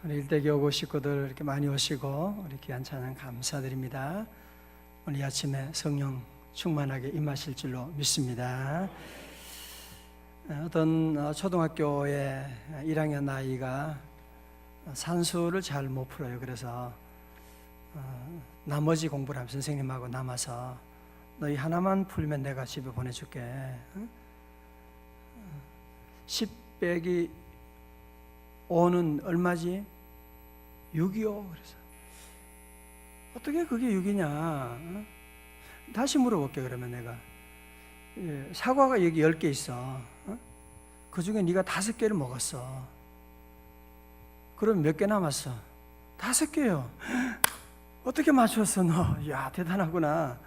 우리 일대 교구 식구들 이렇게 많이 오시고 우리 귀한 찬양 감사드립니다. 오늘 이 아침에 성령 충만하게 임하실 줄로 믿습니다. 어떤 초등학교에 1학년 아이가 산수를 잘 못 풀어요. 그래서 나머지 공부를 하면 선생님하고 남아서 너희 하나만 풀면 내가 집에 보내줄게. 10 빼기 5는 얼마지? 6이요. 그래서 어떻게 그게 6이냐? 다시 물어볼게. 그러면 내가 사과가 여기 10개 있어. 그 중에 네가 5개를 먹었어. 그럼 몇 개 남았어? 5개요. 어떻게 맞췄어 너? 야, 대단하구나.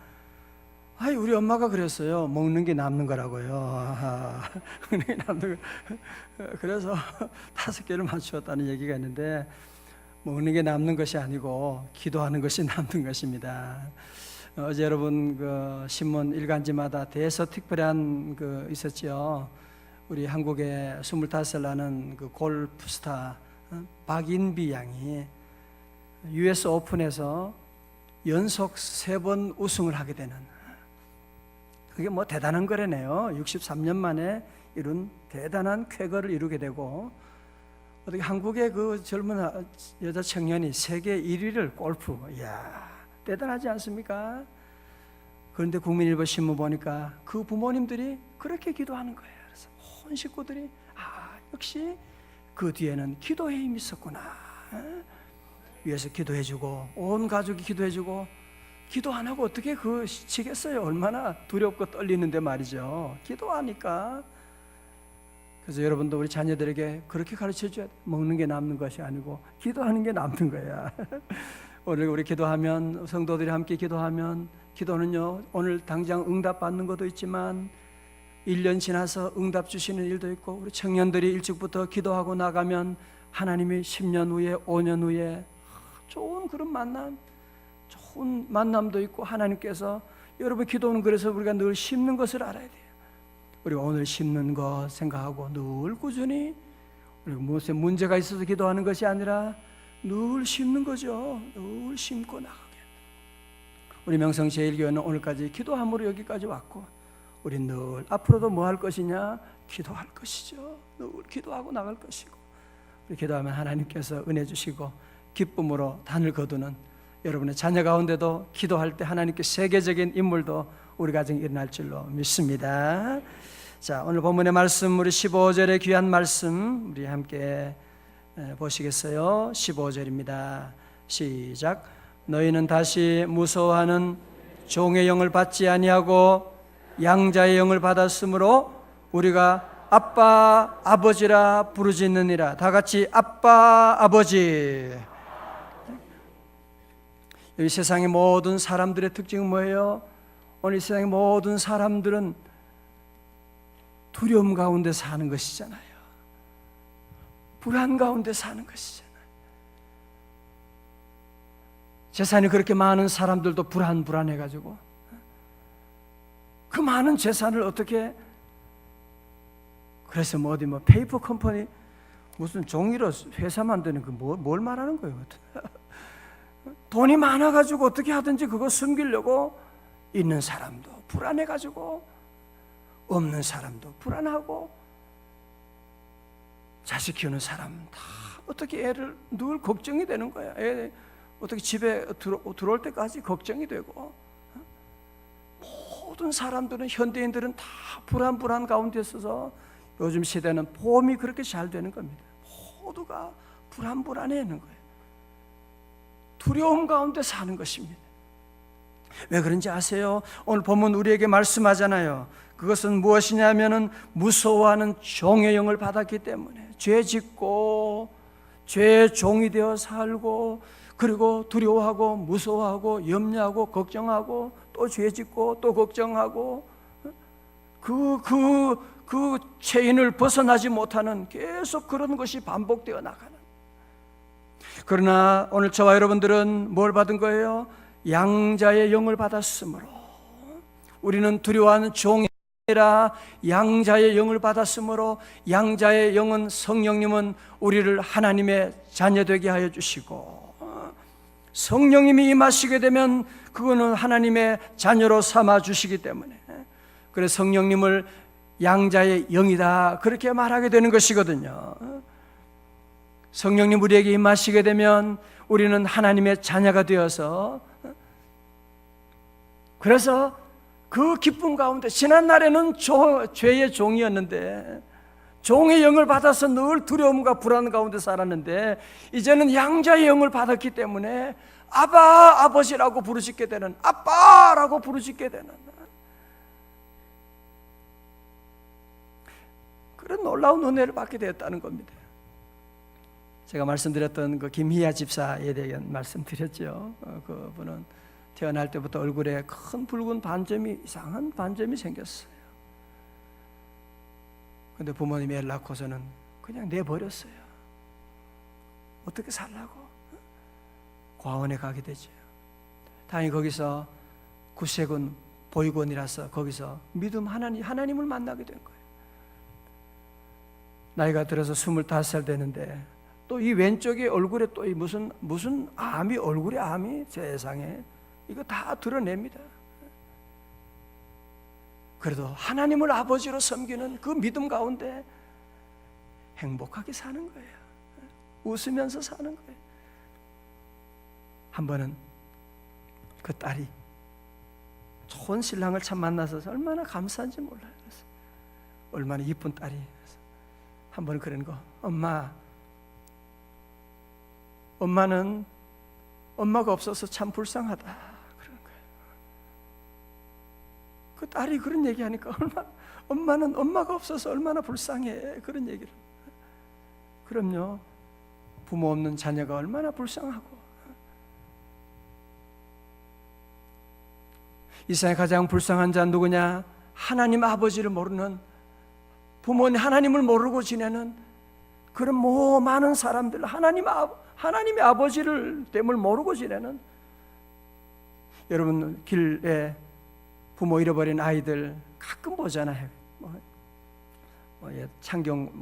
아이, 우리 엄마가 그랬어요. 먹는 게 남는 거라고요. 먹는 게 남는 거. 그래서 5개를 맞추었다는 얘기가 있는데, 먹는 게 남는 것이 아니고 기도하는 것이 남는 것입니다. 어제 여러분 그 신문 일간지마다 대서특별한 그 있었죠. 우리 한국의 25살 나는 그 골프스타 박인비 양이 US 오픈에서 연속 3번 우승을 하게 되는, 그게 뭐 대단한 거래네요. 63년 만에 이룬 대단한 쾌거를 이루게 되고, 어떻게 한국의 그 젊은 여자 청년이 세계 1위를 골프, 이야, 대단하지 않습니까? 그런데 국민일보 신문 보니까 그 부모님들이 그렇게 기도하는 거예요. 그래서 온 식구들이 역시 그 뒤에는 기도의 힘이 있었구나. 위에서 기도해주고 온 가족이 기도해주고, 기도 안 하고 어떻게 그 치겠어요? 얼마나 두렵고 떨리는데 말이죠. 기도하니까. 그래서 여러분도 우리 자녀들에게 그렇게 가르쳐줘야 돼. 먹는 게 남는 것이 아니고 기도하는 게 남는 거야. 오늘 우리 기도하면, 성도들이 함께 기도하면, 기도는요 오늘 당장 응답 받는 것도 있지만 1년 지나서 응답 주시는 일도 있고, 우리 청년들이 일찍부터 기도하고 나가면 하나님이 10년 후에 5년 후에 좋은 그런 만남, 좋은 만남도 있고, 하나님께서 여러분 기도는 그래서 우리가 늘 심는 것을 알아야 돼요. 우리가 오늘 심는 것 생각하고 늘 꾸준히, 우리가 무슨 문제가 있어서 기도하는 것이 아니라 늘 심는 거죠. 늘 심고 나가게. 우리 명성제일교회는 오늘까지 기도함으로 여기까지 왔고, 우리 늘 앞으로도 뭐 할 것이냐? 기도할 것이죠. 늘 기도하고 나갈 것이고, 우리 기도하면 하나님께서 은혜 주시고 기쁨으로 단을 거두는 여러분의 자녀 가운데도 기도할 때 하나님께 세계적인 인물도 우리 가정에 일어날 줄로 믿습니다. 자, 오늘 본문의 말씀, 우리 15절의 귀한 말씀 우리 함께 보시겠어요? 15절입니다. 시작. 너희는 다시 무서워하는 종의 영을 받지 아니하고 양자의 영을 받았으므로 우리가 아빠 아버지라 부르짖느니라. 다 같이 아빠 아버지. 이 세상의 모든 사람들의 특징은 뭐예요? 오늘 이 세상의 모든 사람들은 두려움 가운데 사는 것이잖아요. 불안 가운데 사는 것이잖아요. 재산이 그렇게 많은 사람들도 불안해가지고 그 많은 재산을 어떻게, 그래서 뭐 어디 페이퍼 컴퍼니 무슨 종이로 회사 만드는 그 뭘 말하는 거예요? 돈이 많아가지고 어떻게 하든지 그거 숨기려고 있는 사람도 불안해가지고, 없는 사람도 불안하고, 자식 키우는 사람 다 어떻게 애를 늘 걱정이 되는 거야. 애 어떻게 집에 들어올 때까지 걱정이 되고, 모든 사람들은, 현대인들은 다 불안 가운데 있어서 요즘 시대는 보험이 그렇게 잘 되는 겁니다. 모두가 불안해 하는 거예요. 두려움 가운데 사는 것입니다. 왜 그런지 아세요? 오늘 본문 우리에게 말씀하잖아요. 그것은 무엇이냐면은 무서워하는 종의 영을 받았기 때문에, 죄 짓고 죄의 종이 되어 살고, 그리고 두려워하고 무서워하고 염려하고 걱정하고 또 죄 짓고 또 걱정하고, 그 체인을 벗어나지 못하는, 계속 그런 것이 반복되어 나가는. 그러나 오늘 저와 여러분들은 뭘 받은 거예요? 양자의 영을 받았으므로 우리는 두려워하는 종의 아니라 양자의 영을 받았으므로 양자의 영은 성령님은 우리를 하나님의 자녀되게 하여 주시고, 성령님이 임하시게 되면 그거는 하나님의 자녀로 삼아 주시기 때문에, 그래서 성령님을 양자의 영이다 그렇게 말하게 되는 것이거든요. 성령님 우리에게 임하시게 되면 우리는 하나님의 자녀가 되어서, 그래서 그 기쁨 가운데, 지난날에는 죄의 종이었는데 종의 영을 받아서 늘 두려움과 불안 가운데 살았는데, 이제는 양자의 영을 받았기 때문에 아바, 아버지라고 부르시게 되는, 아빠라고 부르시게 되는 그런 놀라운 은혜를 받게 되었다는 겁니다. 제가 말씀드렸던 그 김희아 집사에 대한 말씀드렸죠. 그분은 태어날 때부터 얼굴에 큰 붉은 반점이, 이상한 반점이 생겼어요. 근데 부모님이 애를 낳고서는 그냥 내버렸어요. 어떻게 살라고? 과원에 가게 되죠. 다행히 거기서 구세군 보육원이라서 거기서 믿음 하나님을 만나게 된 거예요. 나이가 들어서 25살 되는데 또 이 왼쪽에 얼굴에 또 무슨 암이, 얼굴에 암이, 세상에 이거 다 드러냅니다. 그래도 하나님을 아버지로 섬기는 그 믿음 가운데 행복하게 사는 거예요. 웃으면서 사는 거예요. 한 번은 그 딸이 좋은 신랑을 참 만나서 얼마나 감사한지 몰라요. 그래서 얼마나 이쁜 딸이. 한 번은 그런 거, 엄마는 엄마가 없어서 참 불쌍하다 그러는 거예요. 그 딸이 그런 얘기하니까 엄마는 엄마가 없어서 얼마나 불쌍해, 그런 얘기를. 그럼요, 부모 없는 자녀가 얼마나 불쌍하고. 이 세상에 가장 불쌍한 자는 누구냐? 하나님 아버지를 모르는, 부모님 하나님을 모르고 지내는 그런 많은 사람들, 하나님의 아버지를 됨을 모르고 지내는. 여러분 길에 부모 잃어버린 아이들 가끔 보잖아요. 창경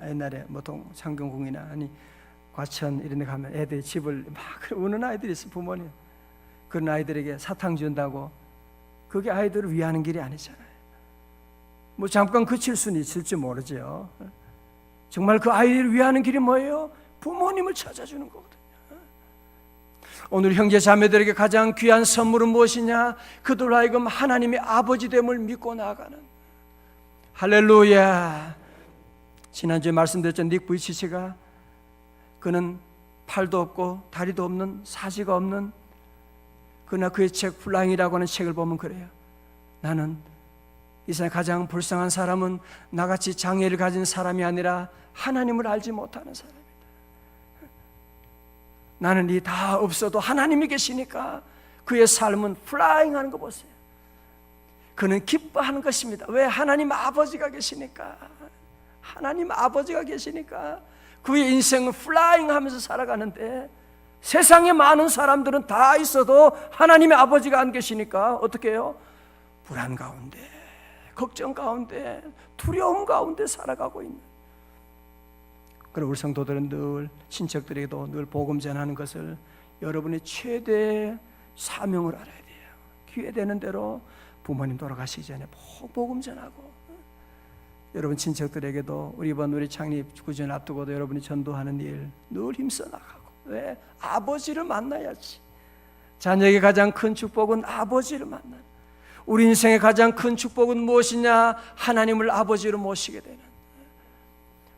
옛날에 창경궁이나 아니 과천 이런 데 가면 애들이 집을 막 우는 아이들이 있어. 부모님 그런 아이들에게 사탕 준다고, 그게 아이들을 위하는 길이 아니잖아요. 잠깐 그칠 수는 있을지 모르죠. 정말 그 아이를 위하는 길이 뭐예요? 부모님을 찾아주는 거거든요. 오늘 형제 자매들에게 가장 귀한 선물은 무엇이냐? 그들 하여금 하나님의 아버지됨을 믿고 나아가는. 할렐루야. 지난주에 말씀드렸던 닉 부이치치가, 그는 팔도 없고 다리도 없는, 사지가 없는, 그러나 그의 책 플라잉이라고 하는 책을 보면 그래요. 나는 이 세상에 가장 불쌍한 사람은 나같이 장애를 가진 사람이 아니라 하나님을 알지 못하는 사람이다. 나는 이 다 없어도 하나님이 계시니까 그의 삶은 플라잉하는 거 보세요. 그는 기뻐하는 것입니다. 왜? 하나님 아버지가 계시니까. 하나님 아버지가 계시니까 그의 인생은 플라잉하면서 살아가는데, 세상에 많은 사람들은 다 있어도 하나님의 아버지가 안 계시니까 어떻게 해요? 불안 가운데, 걱정 가운데, 두려움 가운데 살아가고 있는. 그리고 우리 성도들은 늘 친척들에게도 늘 복음 전하는 것을 여러분의 최대 사명을 알아야 돼요. 기회 되는 대로 부모님 돌아가시기 전에 복음 전하고, 여러분 친척들에게도 우리 창립 9주년 앞두고도 여러분이 전도하는 일 늘 힘써 나가고. 왜? 아버지를 만나야지. 자녀에게 가장 큰 축복은 아버지를 만나는. 우리 인생의 가장 큰 축복은 무엇이냐? 하나님을 아버지로 모시게 되는.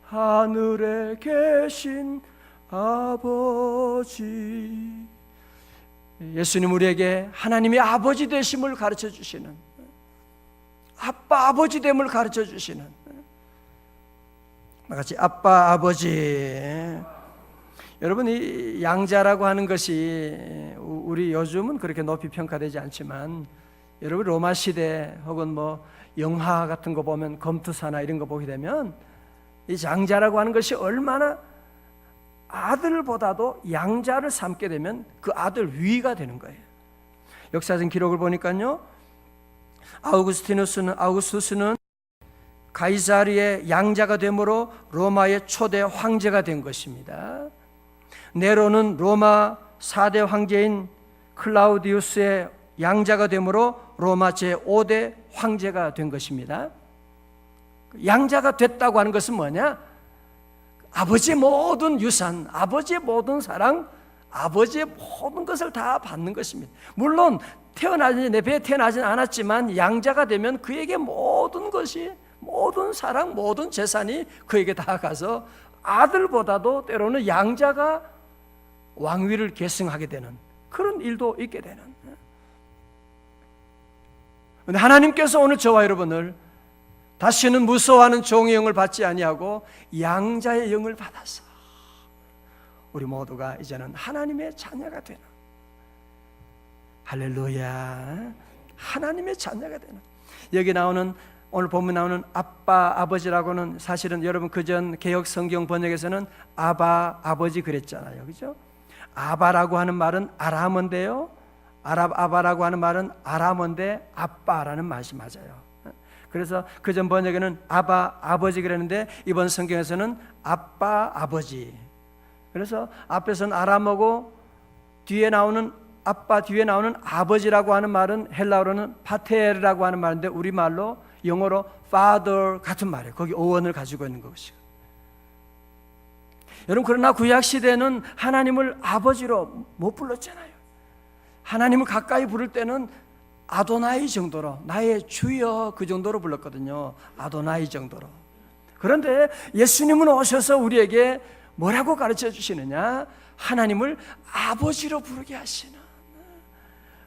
하늘에 계신 아버지. 예수님 우리에게 하나님의 아버지 되심을 가르쳐 주시는, 아빠 아버지 됨을 가르쳐 주시는, 같이 아빠 아버지. 여러분, 이 양자라고 하는 것이 우리 요즘은 그렇게 높이 평가되지 않지만, 여러분 로마 시대 혹은 영화 같은 거 보면, 검투사나 이런 거 보게 되면 이 양자라고 하는 것이 얼마나, 아들보다도 양자를 삼게 되면 그 아들 위가 되는 거예요. 역사적 기록을 보니까요, 아우구스투스는 가이사르의 양자가 되므로 로마의 초대 황제가 된 것입니다. 네로는 로마 4대 황제인 클라우디우스의 양자가 되므로 로마 제5대 황제가 된 것입니다. 양자가 됐다고 하는 것은 뭐냐? 아버지의 모든 유산, 아버지의 모든 사랑, 아버지의 모든 것을 다 받는 것입니다. 물론 내 배에 태어나진 않았지만 양자가 되면 그에게 모든 것이, 모든 사랑, 모든 재산이 그에게 다 가서 아들보다도 때로는 양자가 왕위를 계승하게 되는 그런 일도 있게 되는. 그런데 하나님께서 오늘 저와 여러분을 다시는 무서워하는 종의 영을 받지 아니하고 양자의 영을 받아서 우리 모두가 이제는 하나님의 자녀가 되는, 할렐루야, 하나님의 자녀가 되는. 여기 나오는, 오늘 본문 나오는 아빠, 아버지라고는 사실은 여러분 그전 개역 성경 번역에서는 아바, 아버지 그랬잖아요, 그죠? 아바라고 하는 말은 아람어인데요, 아바라고 하는 말은 아람어인데 아빠라는 맛이 맞아요. 그래서 그전 번역에는 아바, 아버지 그랬는데 이번 성경에서는 아빠, 아버지. 그래서 앞에서는 아람어고 뒤에 나오는 아빠, 뒤에 나오는 아버지라고 하는 말은 헬라어로는 파테르라고 하는 말인데 우리말로 영어로 father 같은 말이에요. 거기 어원을 가지고 있는 것이고. 여러분, 그러나 구약시대는 하나님을 아버지로 못 불렀잖아요. 하나님을 가까이 부를 때는 아도나이 정도로, 나의 주여, 그 정도로 불렀거든요. 아도나이 정도로. 그런데 예수님은 오셔서 우리에게 뭐라고 가르쳐 주시느냐? 하나님을 아버지로 부르게 하시는,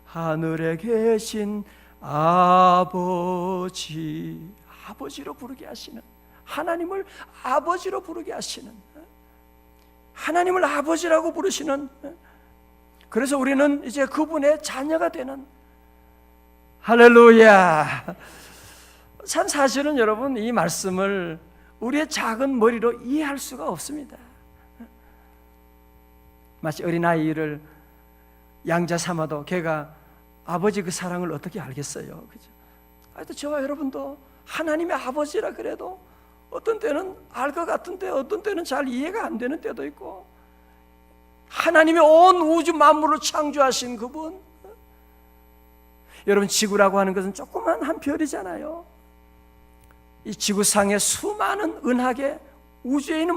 하늘에 계신 아버지, 아버지로 부르게 하시는, 하나님을 아버지로 부르게 하시는, 하나님을 아버지라고 부르시는. 그래서 우리는 이제 그분의 자녀가 되는, 할렐루야. 참 사실은 여러분, 이 말씀을 우리의 작은 머리로 이해할 수가 없습니다. 마치 어린아이를 양자 삼아도 걔가 아버지 그 사랑을 어떻게 알겠어요, 그죠? 하여튼 저와 여러분도 하나님의 아버지라 그래도 어떤 때는 알 것 같은데 어떤 때는 잘 이해가 안 되는 때도 있고, 하나님의 온 우주 만물을 창조하신 그분, 여러분, 지구라고 하는 것은 조그만 한 별이잖아요. 이 지구상의 수많은 은하계, 우주에 있는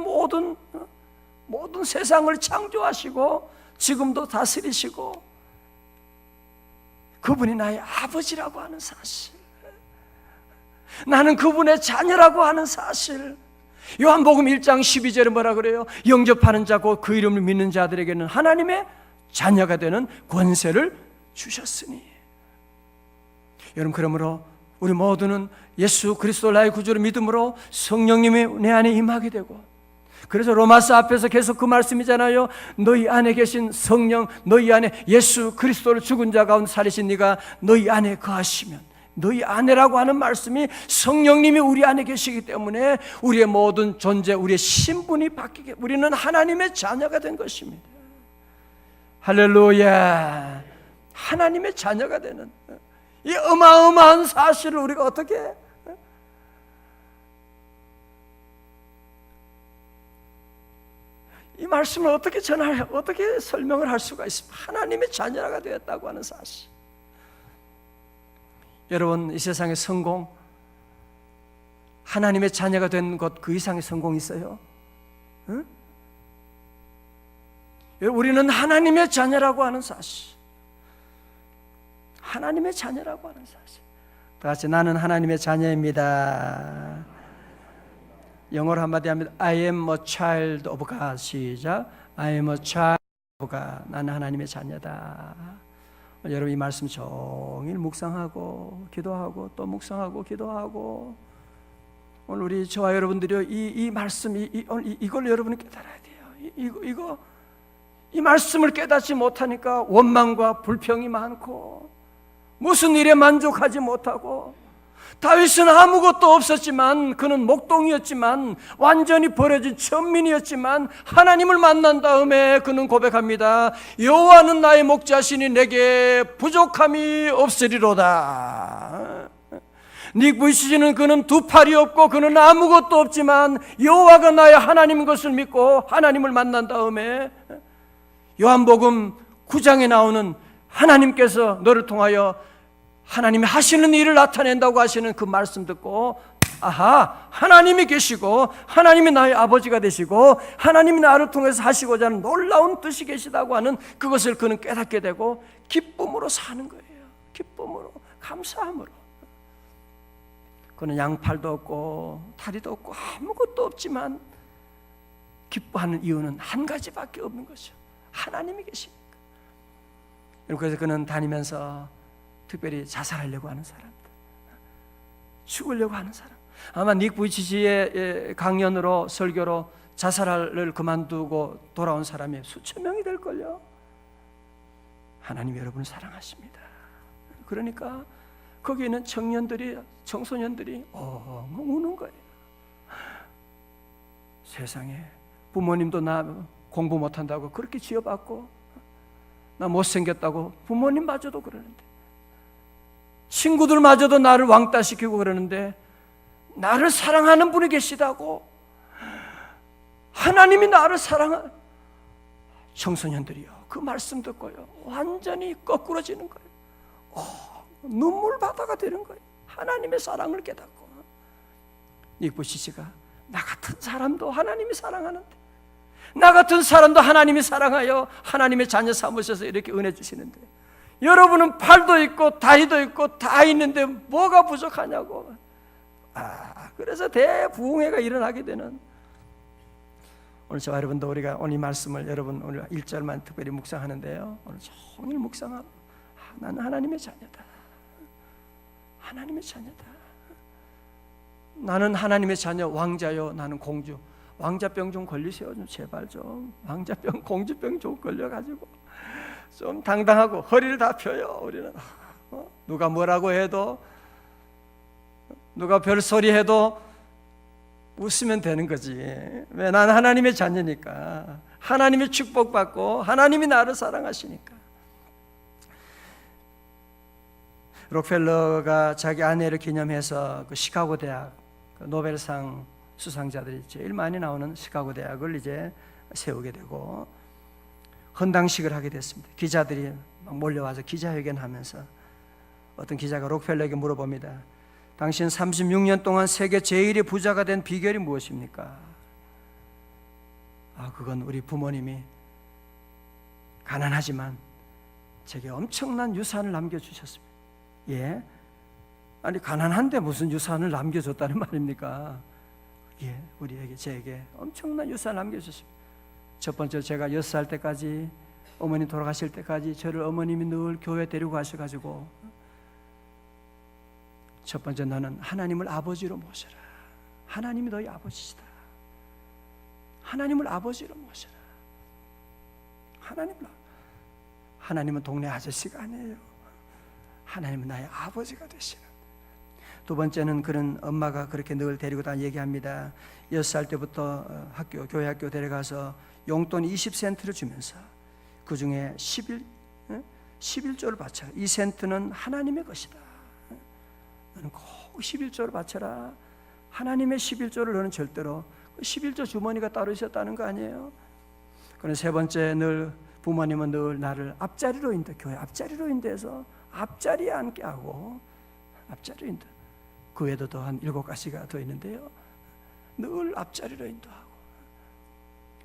모든 세상을 창조하시고 지금도 다스리시고, 그분이 나의 아버지라고 하는 사실, 나는 그분의 자녀라고 하는 사실. 요한복음 1장 12절에 뭐라 그래요? 영접하는 자 곧 그 이름을 믿는 자들에게는 하나님의 자녀가 되는 권세를 주셨으니. 여러분, 그러므로 우리 모두는 예수 그리스도 나의 구주를 믿음으로 성령님이 내 안에 임하게 되고, 그래서 로마서 앞에서 계속 그 말씀이잖아요. 너희 안에 계신 성령, 너희 안에 예수 그리스도를 죽은 자 가운데 살리신 네가 너희 안에 거하시면, 너희 안에라고 하는 말씀이 성령님이 우리 안에 계시기 때문에 우리의 모든 존재, 우리의 신분이 바뀌게, 우리는 하나님의 자녀가 된 것입니다. 할렐루야. 하나님의 자녀가 되는 이 어마어마한 사실을 우리가 어떻게, 이 말씀을 어떻게 어떻게 설명을 할 수가 있습니까? 하나님의 자녀가 되었다고 하는 사실. 여러분, 이 세상의 성공, 하나님의 자녀가 된 것 그 이상의 성공이 있어요? 응? 우리는 하나님의 자녀라고 하는 사실, 하나님의 자녀라고 하는 사실. 다 같이 나는 하나님의 자녀입니다. 영어로 한마디 합니다. I am a child of God. 시작. I am a child of God. 나는 하나님의 자녀다. 여러분, 이 말씀 종일 묵상하고 기도하고 또 묵상하고 기도하고, 오늘 우리 저와 여러분들이 이 말씀, 이걸 여러분이 깨달아야 돼요. 이 말씀을 깨닫지 못하니까 원망과 불평이 많고, 무슨 일에 만족하지 못하고, 다윗은 아무것도 없었지만, 그는 목동이었지만, 완전히 버려진 천민이었지만, 하나님을 만난 다음에 그는 고백합니다. 여호와는 나의 목자시니 내게 부족함이 없으리로다. 네 부이시는 그는 두 팔이 없고 그는 아무것도 없지만 여호와가 나의 하나님인 것을 믿고 하나님을 만난 다음에 요한복음 9장에 나오는 하나님께서 너를 통하여 하나님이 하시는 일을 나타낸다고 하시는 그 말씀 듣고 아하, 하나님이 계시고 하나님이 나의 아버지가 되시고 하나님이 나를 통해서 하시고자 하는 놀라운 뜻이 계시다고 하는 그것을 그는 깨닫게 되고 기쁨으로 사는 거예요. 기쁨으로, 감사함으로. 그는 양팔도 없고 다리도 없고 아무것도 없지만 기뻐하는 이유는 한 가지밖에 없는 것이죠. 하나님이 계시니까. 그래서 그는 다니면서 특별히 자살하려고 하는 사람들, 죽으려고 하는 사람, 아마 닉 부이치지의 강연으로 설교로 자살을 그만두고 돌아온 사람이 수천 명이 될걸요. 하나님 여러분을 사랑하십니다. 그러니까 거기 있는 청년들이, 청소년들이 우는 거예요. 세상에 부모님도 나 공부 못한다고 그렇게 지어봤고 나 못생겼다고 부모님마저도 그러는데 친구들마저도 나를 왕따시키고 그러는데 나를 사랑하는 분이 계시다고 하나님이 나를 사랑한 청소년들이요. 그 말씀 듣고요. 완전히 거꾸러지는 거예요. 눈물 바다가 되는 거예요. 하나님의 사랑을 깨닫고. 닉부시지가 나 같은 사람도 하나님이 사랑하는데 나 같은 사람도 하나님이 사랑하여 하나님의 자녀 삼으셔서 이렇게 은혜 주시는데 여러분은 팔도 있고 다리도 있고 다 있는데 뭐가 부족하냐고. 그래서 대부흥회가 일어나게 되는 오늘 저와 여러분도 우리가 오늘 이 말씀을 여러분 오늘 1절만 특별히 묵상하는데요. 오늘 종일 묵상하고 나는 하나님의 자녀다. 하나님의 자녀다. 나는 하나님의 자녀 왕자요 나는 공주. 왕자병 좀 걸리세요. 좀 제발 좀. 왕자병 공주병 좀 걸려가지고 좀 당당하고 허리를 다 펴요. 우리는 누가 뭐라고 해도 누가 별소리 해도 웃으면 되는 거지. 왜? 나는 하나님의 자녀니까. 하나님의 축복받고 하나님이 나를 사랑하시니까. 록펠러가 자기 아내를 기념해서 그 시카고 대학 그 노벨상 수상자들이 제일 많이 나오는 시카고 대학을 이제 세우게 되고 헌당식을 하게 됐습니다. 기자들이 막 몰려와서 기자회견하면서 어떤 기자가 록펠러에게 물어봅니다. 당신 36년 동안 세계 제1의 부자가 된 비결이 무엇입니까? 그건 우리 부모님이 가난하지만 제게 엄청난 유산을 남겨주셨습니다. 예? 아니 가난한데 무슨 유산을 남겨줬다는 말입니까? 예, 우리에게 제게 엄청난 유산을 남겨주셨습니다. 첫 번째로 제가 6살 때까지 어머니 돌아가실 때까지 저를 어머님이 늘 교회 데리고 가셔가지고 첫 번째 너는 하나님을 아버지로 모셔라. 하나님이 너희 아버지시다. 하나님을 아버지로 모셔라. 하나님은 동네 아저씨가 아니에요. 하나님은 나의 아버지가 되시는. 두 번째는 그런 엄마가 그렇게 늘 데리고 다 얘기합니다. 6살 때부터 교회 학교 데려가서 용돈 20센트를 주면서 그 중에 11조를 바쳐라. 이 센트는 하나님의 것이다. 너는 꼭 11조를 바쳐라. 하나님의 11조를 너는 절대로 11조 주머니가 따로 있었다는 거 아니에요? 그런데 세 번째 늘 부모님은 늘 나를 앞자리로 인도 교회 앞자리로 인도해서 앞자리에 앉게 하고 앞자리로 인도 그 외에도 더 한 7가지가 더 있는데요. 늘 앞자리로 인도하고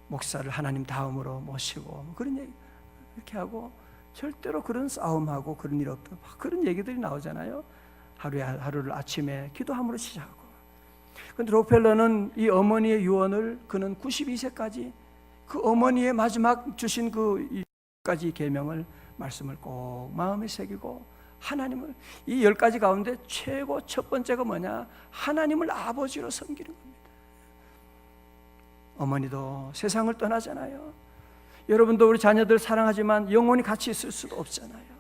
목사를 하나님 다음으로 모시고 그런 얘기 이렇게 하고 절대로 그런 싸움하고 그런 일 없다. 그런 얘기들이 나오잖아요. 하루를 아침에 기도함으로 시작하고. 그런데 록펠러는 이 어머니의 유언을 그는 92세까지 그 어머니의 마지막 주신 그 까지 계명을 말씀을 꼭 마음에 새기고 하나님을 이 10가지 가운데 최고 첫 번째가 뭐냐? 하나님을 아버지로 섬기는 겁니다. 어머니도 세상을 떠나잖아요. 여러분도 우리 자녀들 사랑하지만 영원히 같이 있을 수도 없잖아요.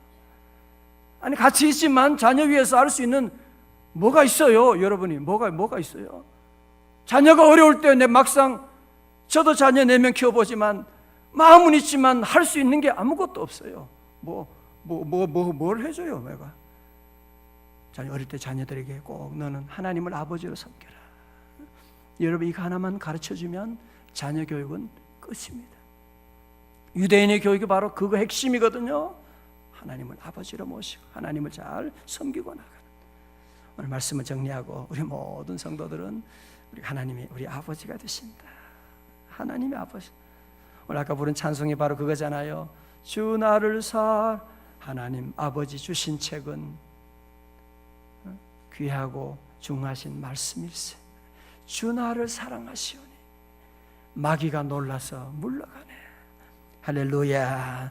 아니 같이 있지만 자녀 위해서 할 수 있는 뭐가 있어요? 여러분이 뭐가 있어요? 자녀가 어려울 때 내 막상 저도 자녀 4명 키워보지만 마음은 있지만 할 수 있는 게 아무것도 없어요. 뭘 해줘요, 내가? 어릴 때 자녀들에게 꼭 너는 하나님을 아버지로 섬겨라. 여러분 이거 하나만 가르쳐주면 자녀 교육은 끝입니다. 유대인의 교육이 바로 그거 핵심이거든요. 하나님을 아버지로 모시고 하나님을 잘 섬기고 나가는. 오늘 말씀을 정리하고 우리 모든 성도들은 우리 하나님이 우리 아버지가 되신다. 하나님의 아버지. 오늘 아까 부른 찬송이 바로 그거잖아요. 주 나를 사 하나님 아버지 주신 책은 귀하고 중하신 말씀일세. 주 나를 사랑하시오니 마귀가 놀라서 물러가네. 할렐루야.